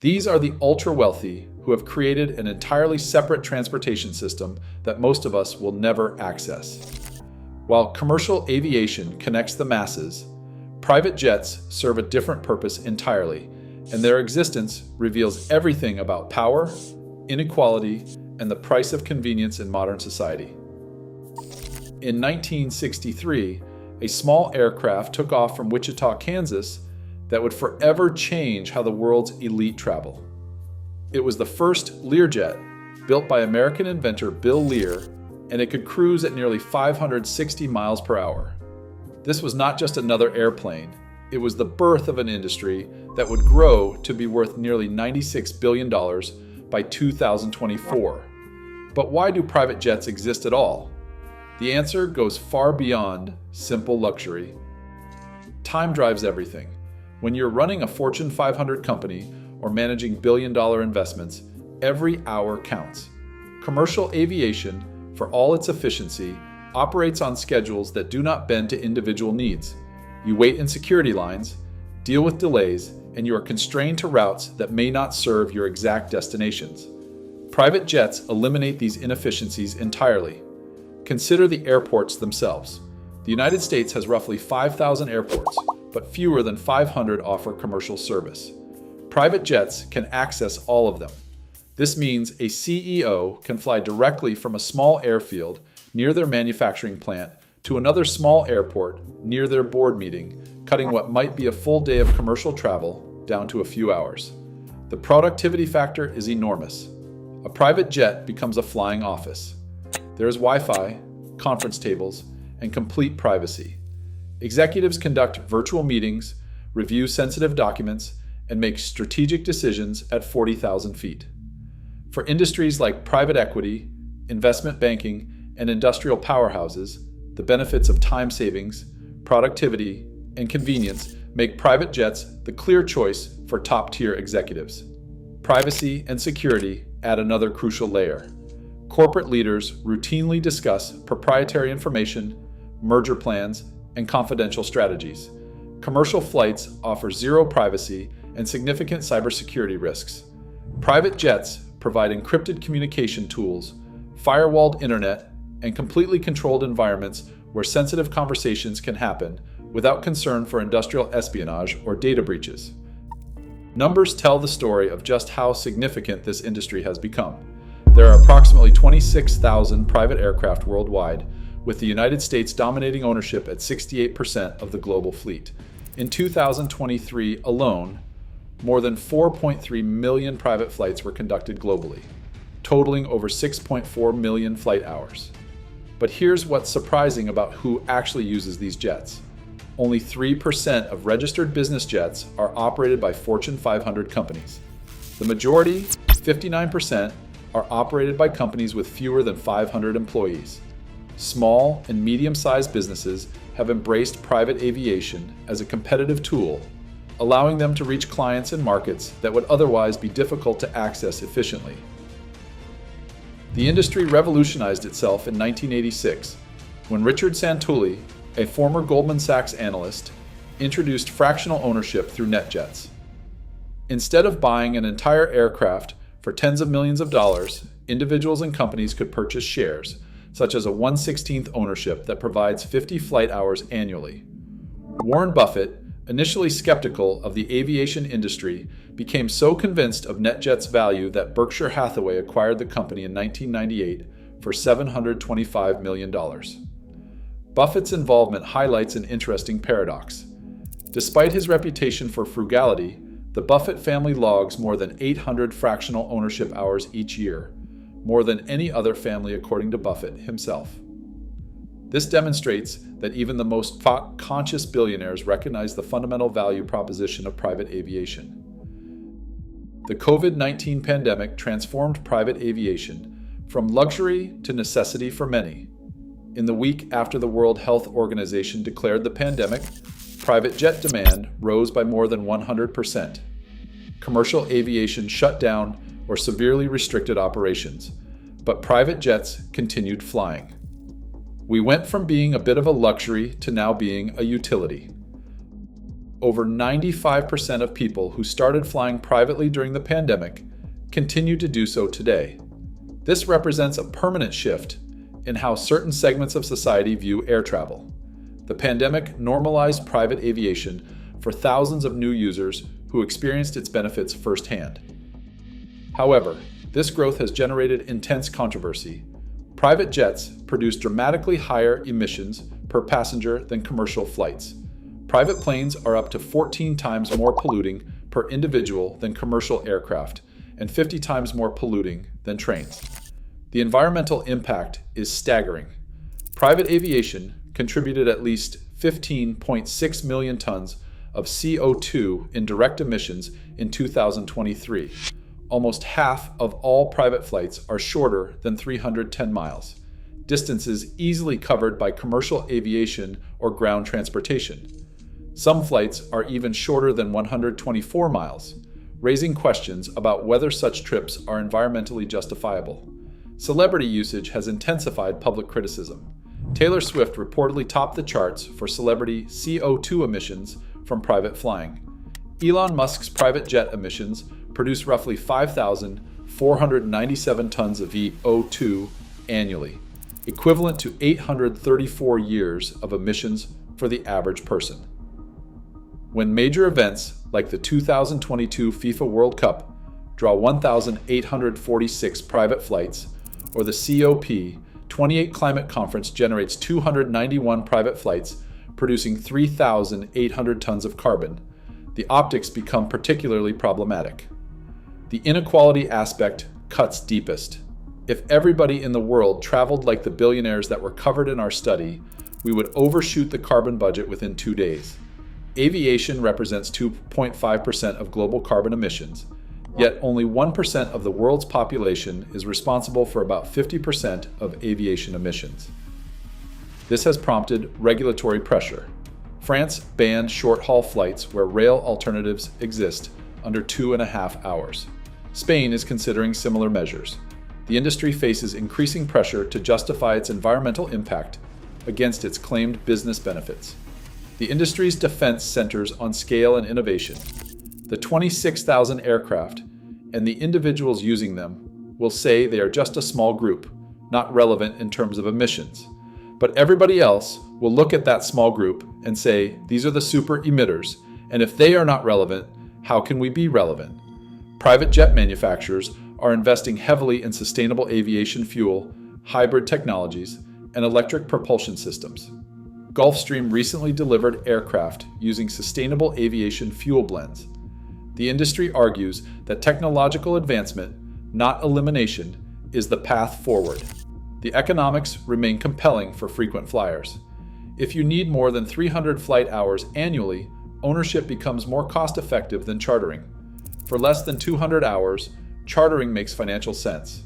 These are the ultra-wealthy who have created an entirely separate transportation system that most of us will never access. While commercial aviation connects the masses, private jets serve a different purpose entirely, and their existence reveals everything about power, inequality, and the price of convenience in modern society. In 1963, a small aircraft took off from Wichita, Kansas, that would forever change how the world's elite travel. It was the first Learjet, built by American inventor Bill Lear, and it could cruise at nearly 560 miles per hour. This was not just another airplane, it was the birth of an industry that would grow to be worth nearly $96 billion by 2024. But why do private jets exist at all? The answer goes far beyond simple luxury. Time drives everything. When you're running a Fortune 500 company or managing billion-dollar investments, every hour counts. Commercial aviation, for all its efficiency, operates on schedules that do not bend to individual needs. You wait in security lines, deal with delays, and you are constrained to routes that may not serve your exact destinations. Private jets eliminate these inefficiencies entirely. Consider the airports themselves. The United States has roughly 5,000 airports, but fewer than 500 offer commercial service. Private jets can access all of them. This means a CEO can fly directly from a small airfield near their manufacturing plant to another small airport near their board meeting, cutting what might be a full day of commercial travel down to a few hours. The productivity factor is enormous. A private jet becomes a flying office. There is Wi-Fi, conference tables, and complete privacy. Executives conduct virtual meetings, review sensitive documents, and make strategic decisions at 40,000 feet. For industries like private equity, investment banking, and industrial powerhouses, the benefits of time savings, productivity, and convenience make private jets the clear choice for top-tier executives. Privacy and security add another crucial layer. Corporate leaders routinely discuss proprietary information, merger plans, and confidential strategies. Commercial flights offer zero privacy and significant cybersecurity risks. Private jets provide encrypted communication tools, firewalled internet, and completely controlled environments where sensitive conversations can happen without concern for industrial espionage or data breaches. Numbers tell the story of just how significant this industry has become. There are approximately 26,000 private aircraft worldwide, with the United States dominating ownership at 68% of the global fleet. In 2023 alone, more than 4.3 million private flights were conducted globally, totaling over 6.4 million flight hours. But here's what's surprising about who actually uses these jets. Only 3% of registered business jets are operated by Fortune 500 companies. The majority, 59%, are operated by companies with fewer than 500 employees. Small and medium-sized businesses have embraced private aviation as a competitive tool, allowing them to reach clients in markets that would otherwise be difficult to access efficiently. The industry revolutionized itself in 1986 when Richard Santulli, a former Goldman Sachs analyst, introduced fractional ownership through NetJets. Instead of buying an entire aircraft for tens of millions of dollars, individuals and companies could purchase shares, such as a 1/16th ownership that provides 50 flight hours annually. Warren Buffett, initially skeptical of the aviation industry, became so convinced of NetJet's value that Berkshire Hathaway acquired the company in 1998 for $725 million. Buffett's involvement highlights an interesting paradox. Despite his reputation for frugality, the Buffett family logs more than 800 fractional ownership hours each year, more than any other family according to Buffett himself. This demonstrates that even the most conscious billionaires recognize the fundamental value proposition of private aviation. The COVID-19 pandemic transformed private aviation from luxury to necessity for many. In the week after the World Health Organization declared the pandemic, private jet demand rose by more than 100%. Commercial aviation shut down or severely restricted operations, but private jets continued flying. We went from being a bit of a luxury to now being a utility. over 95% of people who started flying privately during the pandemic continue to do so today. This represents a permanent shift in how certain segments of society view air travel. The pandemic normalized private aviation for thousands of new users who experienced its benefits firsthand. However, this growth has generated intense controversy. Private jets produce dramatically higher emissions per passenger than commercial flights. Private planes are up to 14 times more polluting per individual than commercial aircraft, and 50 times more polluting than trains. The environmental impact is staggering. Private aviation contributed at least 15.6 million tons of CO2 in direct emissions in 2023. Almost half of all private flights are shorter than 310 miles, distances easily covered by commercial aviation or ground transportation. Some flights are even shorter than 124 miles, raising questions about whether such trips are environmentally justifiable. Celebrity usage has intensified public criticism. Taylor Swift reportedly topped the charts for celebrity CO2 emissions from private flying. Elon Musk's private jet emissions produce roughly 5,497 tons of CO2 annually, equivalent to 834 years of emissions for the average person. When major events like the 2022 FIFA World Cup draw 1,846 private flights, or the COP28 Climate Conference generates 291 private flights, producing 3,800 tons of carbon, the optics become particularly problematic. The inequality aspect cuts deepest. If everybody in the world traveled like the billionaires that were covered in our study, we would overshoot the carbon budget within 2 days. Aviation represents 2.5% of global carbon emissions, yet only 1% of the world's population is responsible for about 50% of aviation emissions. This has prompted regulatory pressure. France banned short-haul flights where rail alternatives exist under 2.5 hours. Spain is considering similar measures. The industry faces increasing pressure to justify its environmental impact against its claimed business benefits. The industry's defense centers on scale and innovation. The 26,000 aircraft and the individuals using them will say they are just a small group, not relevant in terms of emissions. But everybody else will look at that small group and say, these are the super emitters, and if they are not relevant, how can we be relevant? Private jet manufacturers are investing heavily in sustainable aviation fuel, hybrid technologies, and electric propulsion systems. Gulfstream recently delivered aircraft using sustainable aviation fuel blends. The industry argues that technological advancement, not elimination, is the path forward. The economics remain compelling for frequent flyers. If you need more than 300 flight hours annually, ownership becomes more cost-effective than chartering. For less than 200 hours, chartering makes financial sense.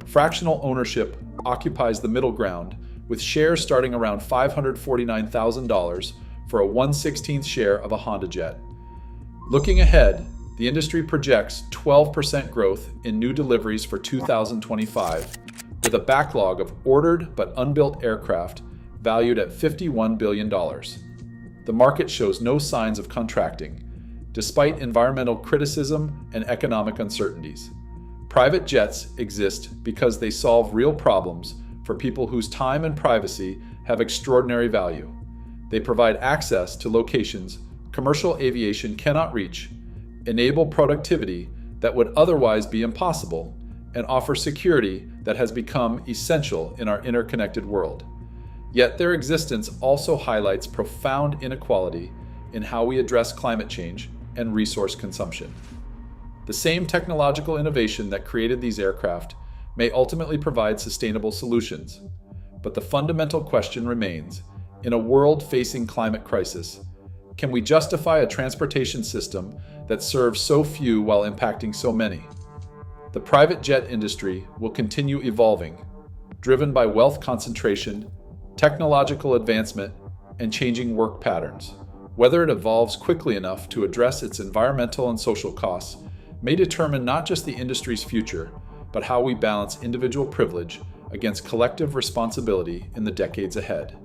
Fractional ownership occupies the middle ground, with shares starting around $549,000 for a 1/16th share of a Honda jet. Looking ahead, the industry projects 12% growth in new deliveries for 2025, with a backlog of ordered but unbuilt aircraft valued at $51 billion. The market shows no signs of contracting, despite environmental criticism and economic uncertainties. Private jets exist because they solve real problems for people whose time and privacy have extraordinary value. They provide access to locations commercial aviation cannot reach, enable productivity that would otherwise be impossible, and offer security that has become essential in our interconnected world. Yet their existence also highlights profound inequality in how we address climate change and resource consumption. The same technological innovation that created these aircraft may ultimately provide sustainable solutions, but the fundamental question remains, in a world facing climate crisis, can we justify a transportation system that serves so few while impacting so many? The private jet industry will continue evolving, driven by wealth concentration, technological advancement, and changing work patterns. Whether it evolves quickly enough to address its environmental and social costs may determine not just the industry's future, but how we balance individual privilege against collective responsibility in the decades ahead.